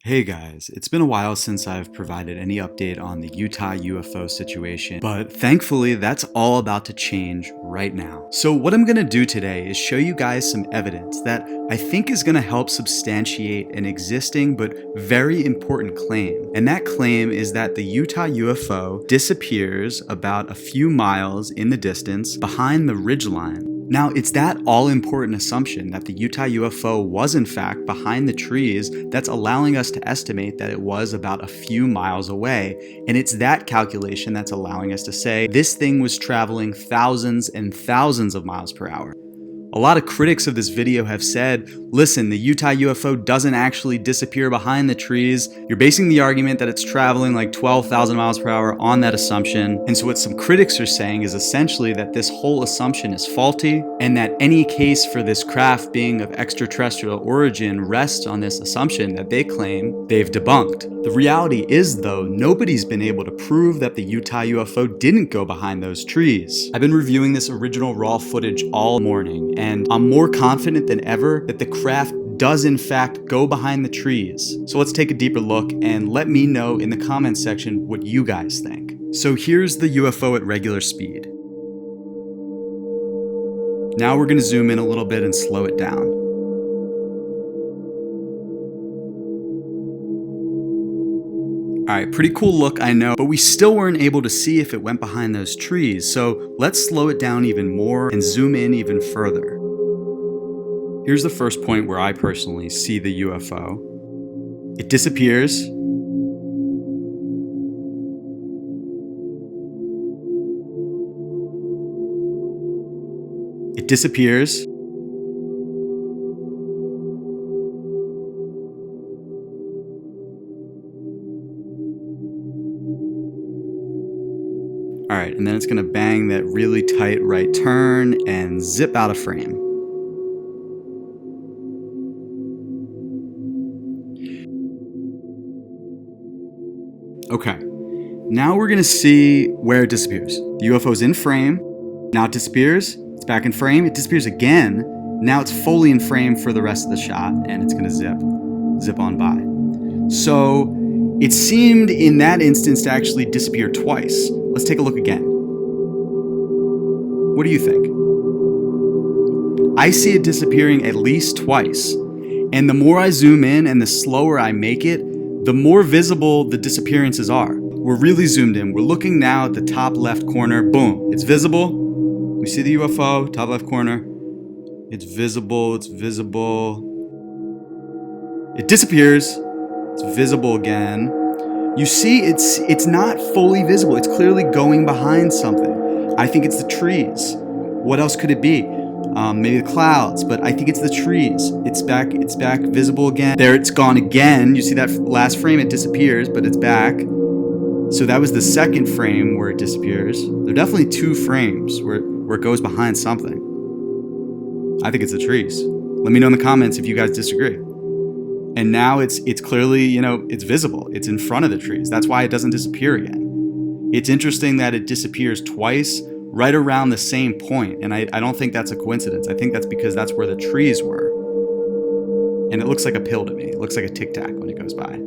Hey guys, it's been a while since I've provided any update on the Utah UFO situation, but thankfully that's all about to change right now. So what I'm gonna do today is show you guys some evidence that I think is gonna help substantiate an existing but very important claim. And that claim is that the Utah UFO disappears about a few miles in the distance behind the ridgeline. Now, it's that all-important assumption that the Utah UFO was in fact behind the trees that's allowing us to estimate that it was about a few miles away, and it's that calculation that's allowing us to say this thing was traveling thousands and thousands of miles per hour. A lot of critics of this video have said, listen, the Utah UFO doesn't actually disappear behind the trees. You're basing the argument that it's traveling like 12,000 miles per hour on that assumption. And so what some critics are saying is essentially that this whole assumption is faulty and that any case for this craft being of extraterrestrial origin rests on this assumption that they claim they've debunked. The reality is, though, nobody's been able to prove that the Utah UFO didn't go behind those trees. I've been reviewing this original raw footage all morning, and I'm more confident than ever that the craft does in fact go behind the trees. So let's take a deeper look and let me know in the comments section what you guys think. So here's the UFO at regular speed. Now we're gonna zoom in a little bit and slow it down. Alright, pretty cool look, I know, but we still weren't able to see if it went behind those trees, so let's slow it down even more and zoom in even further. Here's the first point where I personally see the UFO. It disappears. It disappears. Alright, and then it's gonna bang that really tight right turn and zip out of frame. Okay, now we're gonna see where it disappears. The UFO's in frame, now it disappears, it's back in frame, it disappears again, now it's fully in frame for the rest of the shot, and it's gonna zip on by. So, it seemed in that instance to actually disappear twice. Let's take a look again. What do you think? I see it disappearing at least twice, and the more I zoom in and the slower I make it, the more visible the disappearances are. We're really zoomed in. We're looking now at the top left corner. Boom, it's visible. We see the UFO, top left corner. It's visible, it's visible. It disappears. It's visible again. You see, it's not fully visible. It's clearly going behind something. I think it's the trees. What else could it be? Maybe the clouds, but I think it's the trees. It's back visible again. There, it's gone again. You see that last frame, it disappears, but it's back. So that was the second frame where it disappears. There are definitely two frames where it goes behind something. I think it's the trees. Let me know in the comments if you guys disagree. And now it's clearly, it's visible. It's in front of the trees. That's why it doesn't disappear again. It's interesting that it disappears twice right around the same point, and I don't think that's a coincidence. I think that's because that's where the trees were. And it looks like a pill to me. It looks like a tic tac when it goes by.